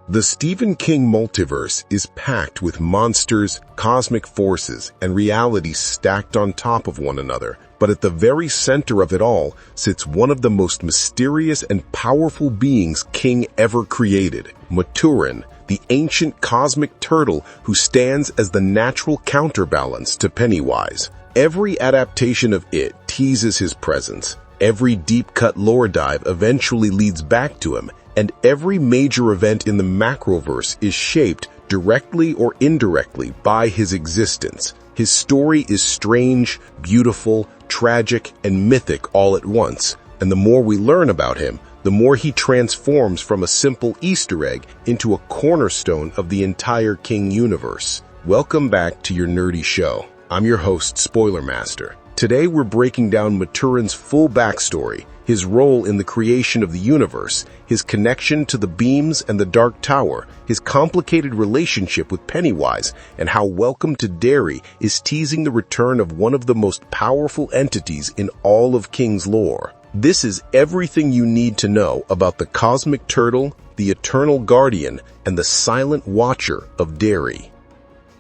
The Stephen King multiverse is packed with monsters, cosmic forces, and realities stacked on top of one another. But at the very center of it all sits one of the most mysterious and powerful beings King ever created, Maturin, the ancient cosmic turtle who stands as the natural counterbalance to Pennywise. Every adaptation of it teases his presence. Every deep-cut lore dive eventually leads back to him, and every major event in the Macroverse is shaped directly or indirectly by his existence. His story is strange, beautiful, tragic, and mythic all at once, and the more we learn about him, the more he transforms from a simple Easter egg into a cornerstone of the entire King universe. Welcome back to your nerdy show. I'm your host, Spoiler Master. Today we're breaking down Maturin's full backstory, his role in the creation of the universe, his connection to the beams and the Dark Tower, his complicated relationship with Pennywise, and how Welcome to Derry is teasing the return of one of the most powerful entities in all of King's lore. This is everything you need to know about the Cosmic Turtle, the Eternal Guardian, and the Silent Watcher of Derry,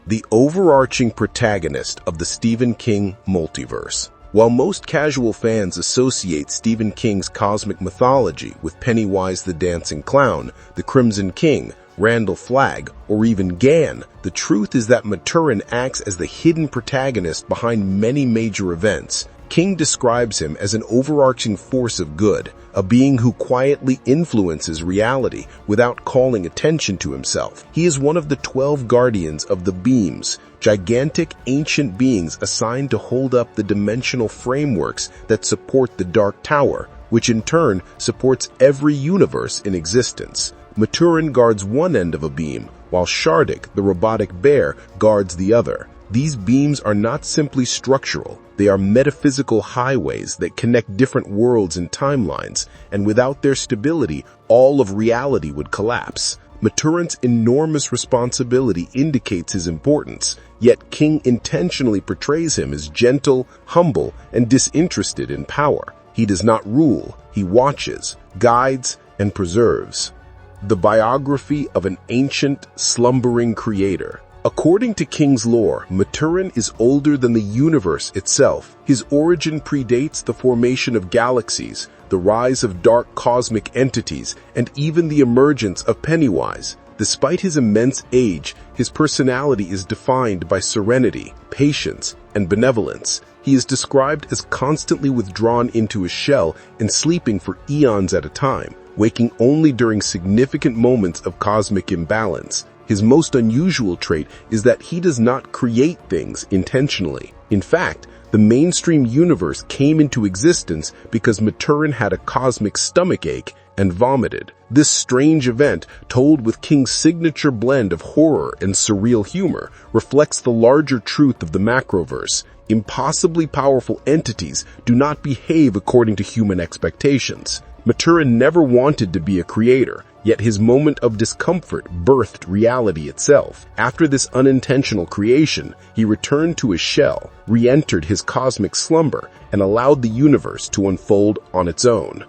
the overarching protagonist of the Stephen King multiverse. While most casual fans associate Stephen King's cosmic mythology with Pennywise the Dancing Clown, the Crimson King, Randall Flagg, or even Gan, the truth is that Maturin acts as the hidden protagonist behind many major events. King describes him as an overarching force of good, a being who quietly influences reality without calling attention to himself. He is one of the 12 guardians of the beams, gigantic ancient beings assigned to hold up the dimensional frameworks that support the Dark Tower, which in turn supports every universe in existence. Maturin guards one end of a beam, while Shardik, the robotic bear, guards the other. These beams are not simply structural, they are metaphysical highways that connect different worlds and timelines, and without their stability, all of reality would collapse. Maturin's enormous responsibility indicates his importance, yet King intentionally portrays him as gentle, humble, and disinterested in power. He does not rule, he watches, guides, and preserves. The biography of an ancient, slumbering creator. According to King's lore, Maturin is older than the universe itself. His origin predates the formation of galaxies, the rise of dark cosmic entities, and even the emergence of Pennywise. Despite his immense age, his personality is defined by serenity, patience, and benevolence. He is described as constantly withdrawn into his shell and sleeping for eons at a time, waking only during significant moments of cosmic imbalance. His most unusual trait is that he does not create things intentionally. In fact, the mainstream universe came into existence because Maturin had a cosmic stomachache and vomited. This strange event, told with King's signature blend of horror and surreal humor, reflects the larger truth of the Macroverse. Impossibly powerful entities do not behave according to human expectations. Maturin never wanted to be a creator, yet his moment of discomfort birthed reality itself. After this unintentional creation, he returned to his shell, re-entered his cosmic slumber, and allowed the universe to unfold on its own.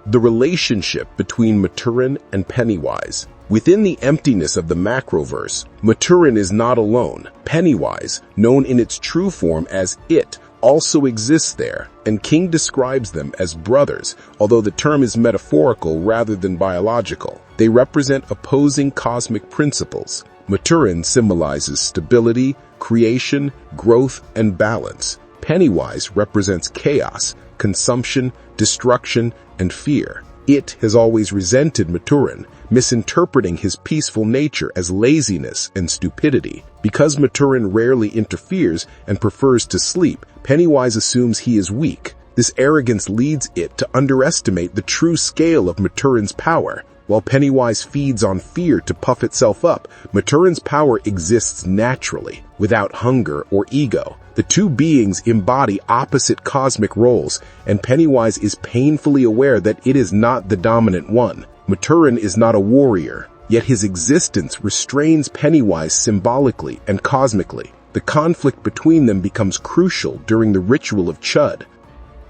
The relationship between Maturin and Pennywise. Within the emptiness of the Macroverse, Maturin is not alone. Pennywise, known in its true form as It, also exists there, and King describes them as brothers, although the term is metaphorical rather than biological. They represent opposing cosmic principles. Maturin symbolizes stability, creation, growth, and balance. Pennywise represents chaos, consumption, destruction, and fear. It has always resented Maturin, misinterpreting his peaceful nature as laziness and stupidity. Because Maturin rarely interferes and prefers to sleep, Pennywise assumes he is weak. This arrogance leads It to underestimate the true scale of Maturin's power. While Pennywise feeds on fear to puff itself up, Maturin's power exists naturally, without hunger or ego. The two beings embody opposite cosmic roles, and Pennywise is painfully aware that it is not the dominant one. Maturin is not a warrior, yet his existence restrains Pennywise symbolically and cosmically. The conflict between them becomes crucial during the Ritual of Chud.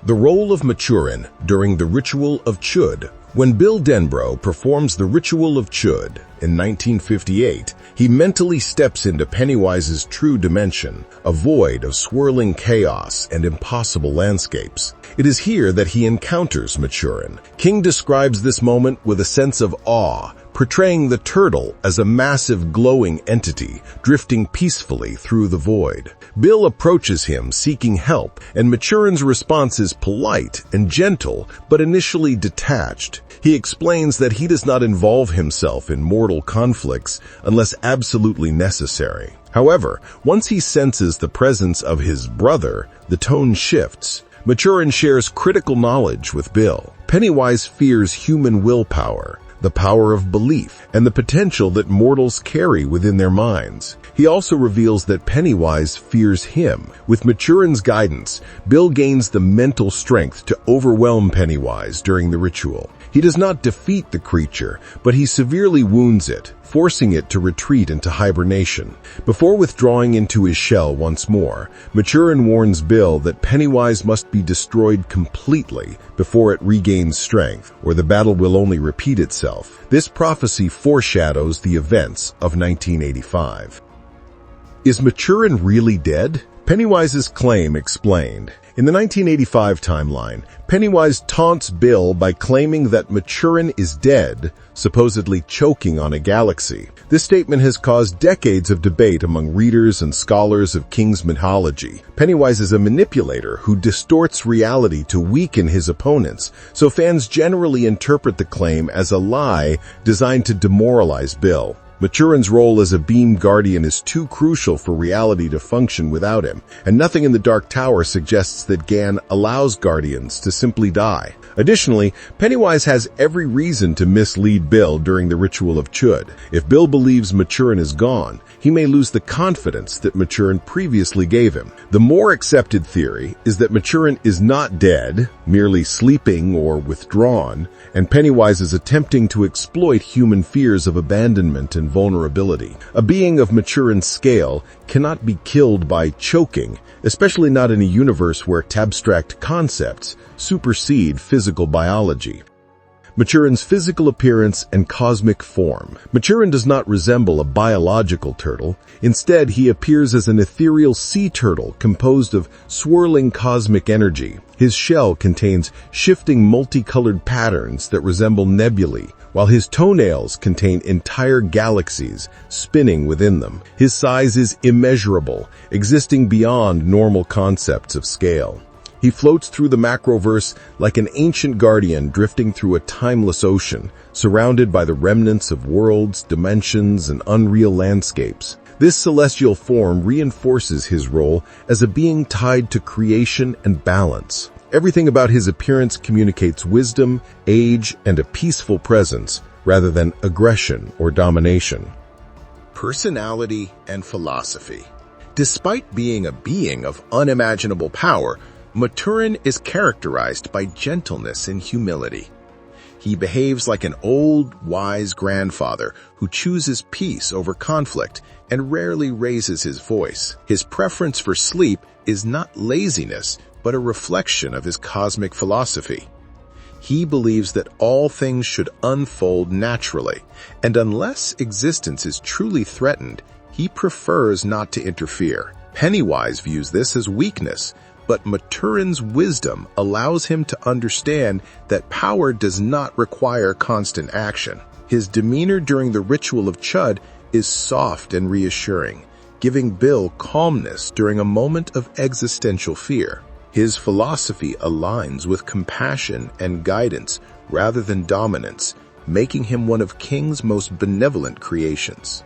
The role of Maturin during the Ritual of Chud When Bill Denbrough performs the Ritual of Chud in 1958, he mentally steps into Pennywise's true dimension, a void of swirling chaos and impossible landscapes. It is here that he encounters Maturin. King describes this moment with a sense of awe, portraying the turtle as a massive glowing entity drifting peacefully through the void. Bill approaches him seeking help, and Maturin's response is polite and gentle, but initially detached. He explains that he does not involve himself in mortal conflicts unless absolutely necessary. However, once he senses the presence of his brother, the tone shifts. Maturin shares critical knowledge with Bill. Pennywise fears human willpower, the power of belief, and the potential that mortals carry within their minds. He also reveals that Pennywise fears him. With Maturin's guidance, Bill gains the mental strength to overwhelm Pennywise during the ritual. He does not defeat the creature, but he severely wounds it, forcing it to retreat into hibernation. Before withdrawing into his shell once more, Maturin warns Bill that Pennywise must be destroyed completely before it regains strength, or the battle will only repeat itself. This prophecy foreshadows the events of 1985. Is Maturin really dead? Pennywise's claim explained. In the 1985 timeline, Pennywise taunts Bill by claiming that Maturin is dead, supposedly choking on a galaxy. This statement has caused decades of debate among readers and scholars of King's mythology. Pennywise is a manipulator who distorts reality to weaken his opponents, so fans generally interpret the claim as a lie designed to demoralize Bill. Maturin's role as a beam guardian is too crucial for reality to function without him, and nothing in the Dark Tower suggests that Gan allows guardians to simply die. Additionally, Pennywise has every reason to mislead Bill during the Ritual of Chud. If Bill believes Maturin is gone, he may lose the confidence that Maturin previously gave him. The more accepted theory is that Maturin is not dead, merely sleeping or withdrawn, and Pennywise is attempting to exploit human fears of abandonment and vulnerability. A being of Maturin's scale cannot be killed by choking, especially not in a universe where abstract concepts supersede physical biology. Maturin's physical appearance and cosmic form. Maturin does not resemble a biological turtle. Instead, he appears as an ethereal sea turtle composed of swirling cosmic energy. His shell contains shifting multicolored patterns that resemble nebulae, while his toenails contain entire galaxies spinning within them. His size is immeasurable, existing beyond normal concepts of scale. He floats through the Macroverse like an ancient guardian drifting through a timeless ocean, surrounded by the remnants of worlds, dimensions, and unreal landscapes. This celestial form reinforces his role as a being tied to creation and balance. Everything about his appearance communicates wisdom, age, and a peaceful presence, rather than aggression or domination. Personality and philosophy. Despite being a being of unimaginable power, Maturin is characterized by gentleness and humility. He behaves like an old, wise grandfather who chooses peace over conflict and rarely raises his voice. His preference for sleep is not laziness, but a reflection of his cosmic philosophy. He believes that all things should unfold naturally, and unless existence is truly threatened, he prefers not to interfere. Pennywise views this as weakness, but Maturin's wisdom allows him to understand that power does not require constant action. His demeanor during the Ritual of Chud is soft and reassuring, giving Bill calmness during a moment of existential fear. His philosophy aligns with compassion and guidance rather than dominance, making him one of King's most benevolent creations.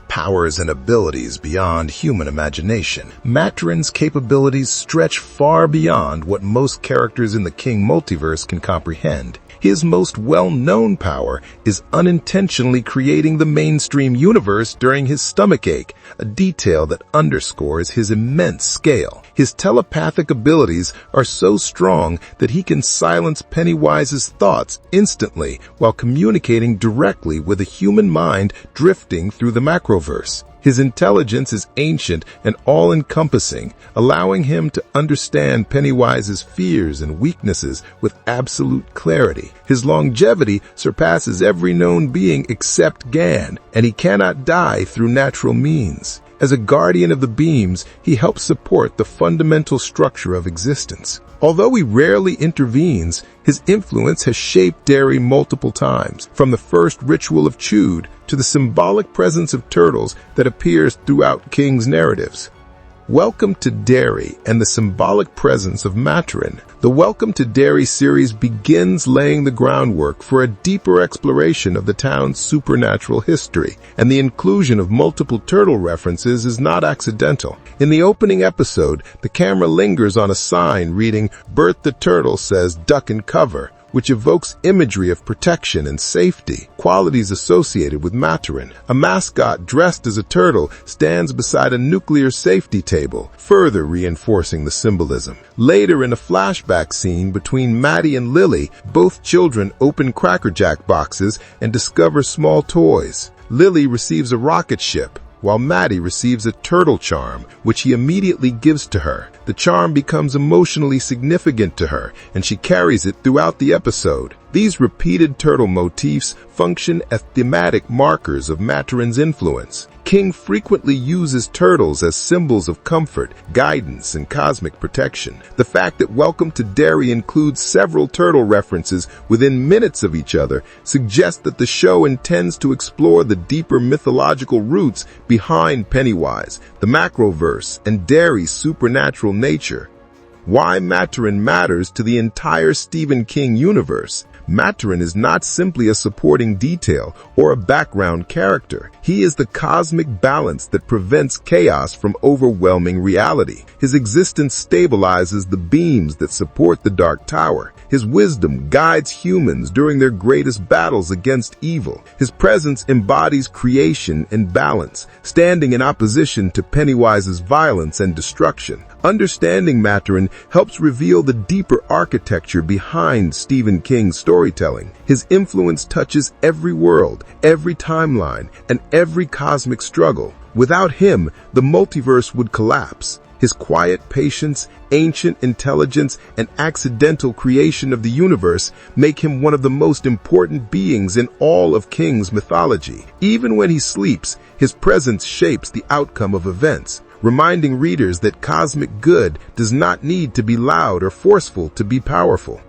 Powers and abilities beyond human imagination. Maturin's capabilities stretch far beyond what most characters in the King multiverse can comprehend. His most well-known power is unintentionally creating the mainstream universe during his stomachache, a detail that underscores his immense scale. His telepathic abilities are so strong that he can silence Pennywise's thoughts instantly while communicating directly with a human mind drifting through the Macroverse. His intelligence is ancient and all-encompassing, allowing him to understand Pennywise's fears and weaknesses with absolute clarity. His longevity surpasses every known being except Gan, and he cannot die through natural means. As a guardian of the beams, he helps support the fundamental structure of existence. Although he rarely intervenes, his influence has shaped Derry multiple times, from the first Ritual of Chud to the symbolic presence of turtles that appears throughout King's narratives. Welcome to Derry and the symbolic presence of Maturin. The Welcome to Derry series begins laying the groundwork for a deeper exploration of the town's supernatural history, and the inclusion of multiple turtle references is not accidental. In the opening episode, the camera lingers on a sign reading, "Bert the Turtle says duck and cover," which evokes imagery of protection and safety, qualities associated with Maturin. A mascot dressed as a turtle stands beside a nuclear safety table, further reinforcing the symbolism. Later, in a flashback scene between Maddie and Lily, both children open Cracker Jack boxes and discover small toys. Lily receives a rocket ship, while Maddie receives a turtle charm, which he immediately gives to her. The charm becomes emotionally significant to her, and she carries it throughout the episode. These repeated turtle motifs function as thematic markers of Maturin's influence. King frequently uses turtles as symbols of comfort, guidance, and cosmic protection. The fact that Welcome to Derry includes several turtle references within minutes of each other suggests that the show intends to explore the deeper mythological roots behind Pennywise, the Macroverse, and Derry's supernatural nature. Why Maturin matters to the entire Stephen King universe. Maturin is not simply a supporting detail or a background character. He is the cosmic balance that prevents chaos from overwhelming reality. His existence stabilizes the beams that support the Dark Tower. His wisdom guides humans during their greatest battles against evil. His presence embodies creation and balance, standing in opposition to Pennywise's violence and destruction. Understanding Maturin helps reveal the deeper architecture behind Stephen King's storytelling. His influence touches every world, every timeline, and every cosmic struggle. Without him, the multiverse would collapse. His quiet patience, ancient intelligence, and accidental creation of the universe make him one of the most important beings in all of King's mythology. Even when he sleeps, his presence shapes the outcome of events, reminding readers that cosmic good does not need to be loud or forceful to be powerful.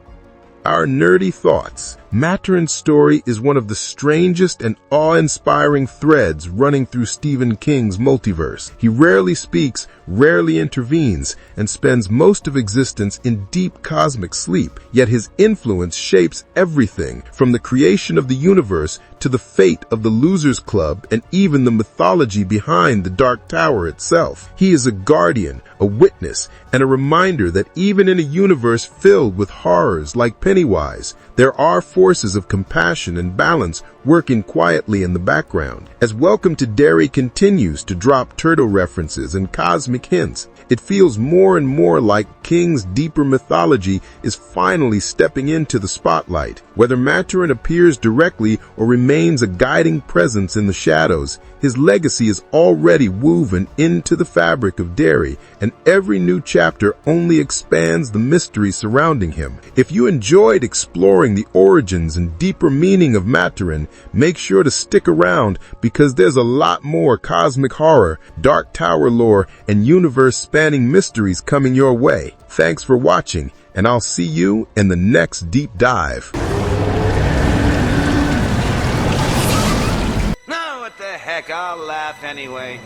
Our nerdy thoughts. Maturin's story is one of the strangest and awe-inspiring threads running through Stephen King's multiverse. He rarely speaks, rarely intervenes, and spends most of existence in deep cosmic sleep. Yet his influence shapes everything from the creation of the universe to the fate of the Losers Club and even the mythology behind the Dark Tower itself. He is a guardian, a witness, and a reminder that even in a universe filled with horrors like Pennywise, there are forces of compassion and balance working quietly in the background. As Welcome to Derry continues to drop turtle references and cosmic hints, it feels more and more like King's deeper mythology is finally stepping into the spotlight. Whether Maturin appears directly or remains a guiding presence in the shadows, his legacy is already woven into the fabric of Derry, and every new chapter only expands the mystery surrounding him. If you enjoyed exploring the origins and deeper meaning of Maturin, make sure to stick around because there's a lot more cosmic horror, Dark Tower lore, and universe-spanning mysteries coming your way. Thanks for watching, and I'll see you in the next deep dive. No, what the heck, I'll laugh anyway.